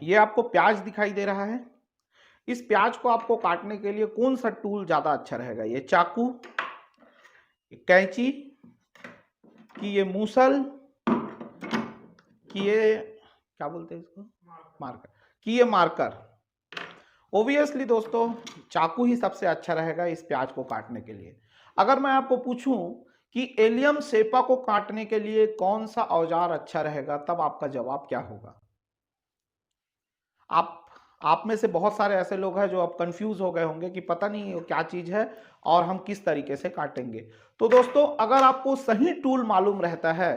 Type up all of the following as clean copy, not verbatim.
ये आपको प्याज दिखाई दे रहा है। इस प्याज को आपको काटने के लिए कौन सा टूल ज्यादा अच्छा रहेगा? ये चाकू, कैंची, कि ये मूसल, कि ये क्या बोलते हैं इसको, मार्कर, कि ये मार्कर। ओबियसली दोस्तों चाकू ही सबसे अच्छा रहेगा इस प्याज को काटने के लिए। अगर मैं आपको पूछूं कि एलियम सेपा को काटने के लिए कौन सा औजार अच्छा रहेगा, तब आपका जवाब क्या होगा? आप में से बहुत सारे ऐसे लोग हैं जो अब कंफ्यूज हो गए होंगे कि पता नहीं वो क्या चीज है और हम किस तरीके से काटेंगे। तो दोस्तों अगर आपको सही टूल मालूम रहता है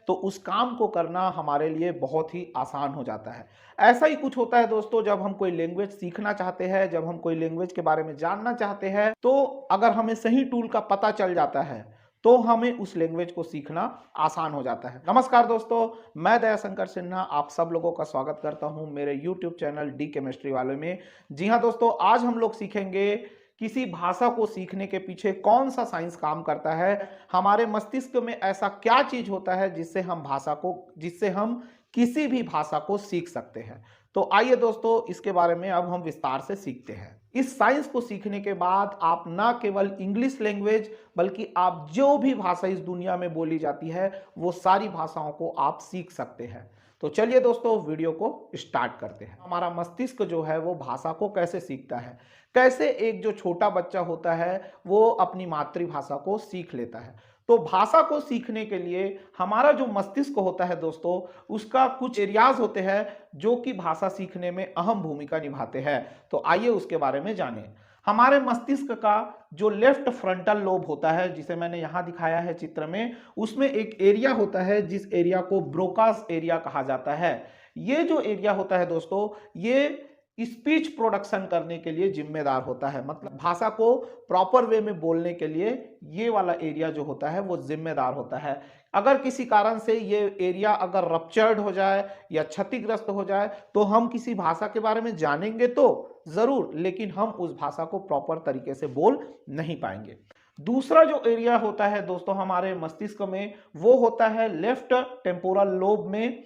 तो उस काम को करना हमारे लिए बहुत ही आसान हो जाता है। ऐसा ही कुछ होता है दोस्तों, जब हम कोई लैंग्वेज सीखना चाहते हैं, जब हम कोई लैंग्वेज के बारे में जानना चाहते हैं, तो अगर हमें सही टूल का पता चल जाता है तो हमें उस लैंग्वेज को सीखना आसान हो जाता है। नमस्कार दोस्तों, मैं दयाशंकर सिन्हा आप सब लोगों का स्वागत करता हूं मेरे YouTube चैनल डी केमिस्ट्री वाले में। जी हां दोस्तों, आज हम लोग सीखेंगे किसी भाषा को सीखने के पीछे कौन सा साइंस काम करता है। हमारे मस्तिष्क में ऐसा क्या चीज होता है जिससे हम किसी भी भाषा को सीख सकते हैं। तो आइए दोस्तों इसके बारे में अब हम विस्तार से सीखते हैं। इस साइंस को सीखने के बाद आप ना केवल इंग्लिश लैंग्वेज बल्कि आप जो भी भाषा इस दुनिया में बोली जाती है वो सारी भाषाओं को आप सीख सकते हैं। तो चलिए दोस्तों वीडियो को स्टार्ट करते हैं। हमारा मस्तिष्क जो है वो भाषा को कैसे सीखता है, कैसे एक जो छोटा बच्चा होता है वो अपनी मातृभाषा को सीख लेता है। तो भाषा को सीखने के लिए हमारा जो मस्तिष्क होता है दोस्तों, उसका कुछ एरियाज होते हैं जो कि भाषा सीखने में अहम भूमिका निभाते हैं। तो आइए उसके बारे में जानें। हमारे मस्तिष्क का जो लेफ्ट फ्रंटल लोब होता है, जिसे मैंने यहां दिखाया है चित्र में, उसमें एक एरिया होता है जिस एरिया को ब्रोकास एरिया कहा जाता है। ये जो एरिया होता है दोस्तों, ये स्पीच प्रोडक्शन करने के लिए जिम्मेदार होता है। मतलब भाषा को प्रॉपर वे में बोलने के लिए ये वाला एरिया जो होता है वो जिम्मेदार होता है। अगर किसी कारण से ये एरिया अगर रप्चर्ड हो जाए या क्षतिग्रस्त हो जाए तो हम किसी भाषा के बारे में जानेंगे तो जरूर, लेकिन हम उस भाषा को प्रॉपर तरीके से बोल नहीं पाएंगे। दूसरा जो एरिया होता है दोस्तों हमारे मस्तिष्क में, वो होता है लेफ्ट टेम्पोरल लोब में,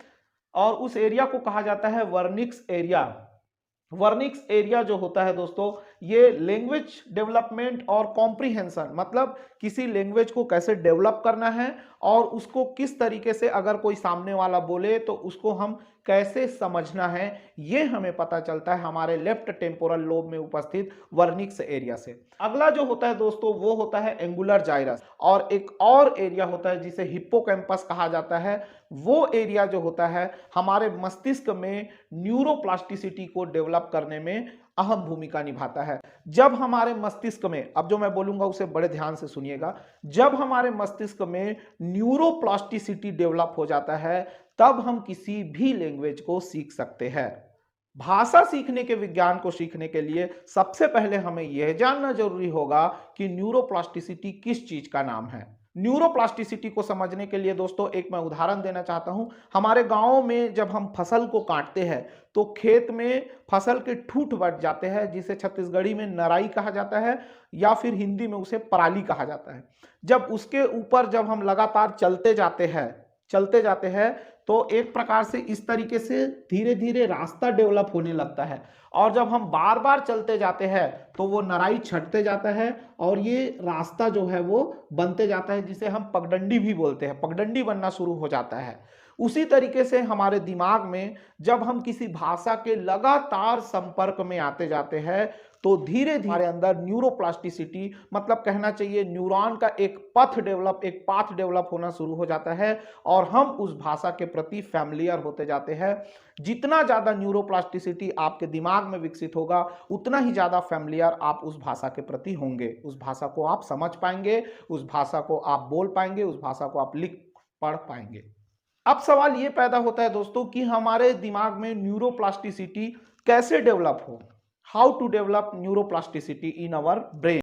और उस एरिया को कहा जाता है वर्निक्स एरिया। वर्निक्स एरिया जो होता है दोस्तों, ये लैंग्वेज डेवलपमेंट और कॉम्प्रिहेंशन, मतलब किसी लैंग्वेज को कैसे डेवलप करना है और उसको किस तरीके से अगर कोई सामने वाला बोले तो उसको हम कैसे समझना है, ये हमें पता चलता है हमारे लेफ्ट टेम्पोरल लोब में उपस्थित वर्निक्स एरिया से। अगला जो होता है दोस्तों वो होता है एंगुलर जाइरस, और एक और एरिया होता है जिसे हिप्पोकैम्पस कहा जाता है। वो एरिया जो होता है हमारे मस्तिष्क में न्यूरोप्लास्टिसिटी को डेवलप करने में अहम भूमिका निभाता है। जब हमारे मस्तिष्क में, अब जो मैं बोलूंगा उसे बड़े ध्यान से सुनिएगा, जब हमारे मस्तिष्क में न्यूरोप्लास्टिसिटी डेवलप हो जाता है तब हम किसी भी लैंग्वेज को सीख सकते हैं। भाषा सीखने के विज्ञान को सीखने के लिए सबसे पहले हमें यह जानना जरूरी होगा कि न्यूरोप्लास्टिसिटी किस चीज का नाम है। न्यूरोप्लास्टिसिटी को समझने के लिए दोस्तों एक मैं उदाहरण देना चाहता हूं। हमारे गांवों में जब हम फसल को काटते हैं तो खेत में फसल के ठूठ बच जाते हैं, जिसे छत्तीसगढ़ी में नराई कहा जाता है या फिर हिंदी में उसे पराली कहा जाता है। जब उसके ऊपर जब हम लगातार चलते जाते हैं तो एक प्रकार से इस तरीके से धीरे धीरे रास्ता डेवलप होने लगता है, और जब हम बार बार चलते जाते हैं तो वो नराई छटते जाता है और ये रास्ता जो है वो बनते जाता है, जिसे हम पगडंडी भी बोलते हैं, पगडंडी बनना शुरू हो जाता है। उसी तरीके से हमारे दिमाग में जब हम किसी भाषा के लगातार संपर्क में आते जाते हैं तो धीरे धीरे हमारे अंदर न्यूरोप्लास्टिसिटी, मतलब कहना चाहिए न्यूरॉन का एक पाथ डेवलप होना शुरू हो जाता है और हम उस भाषा के प्रति फैमिलियर होते जाते हैं। जितना ज्यादा न्यूरोप्लास्टिसिटी आपके दिमाग में विकसित होगा उतना ही ज्यादा फैमिलियर आप उस भाषा के प्रति होंगे, उस भाषा को आप समझ पाएंगे, उस भाषा को आप बोल पाएंगे, उस भाषा को आप लिख पढ़ पाएंगे। अब सवाल ये पैदा होता है दोस्तों कि हमारे दिमाग में न्यूरोप्लास्टिसिटी कैसे डेवलप हो, how to develop neuroplasticity in our brain.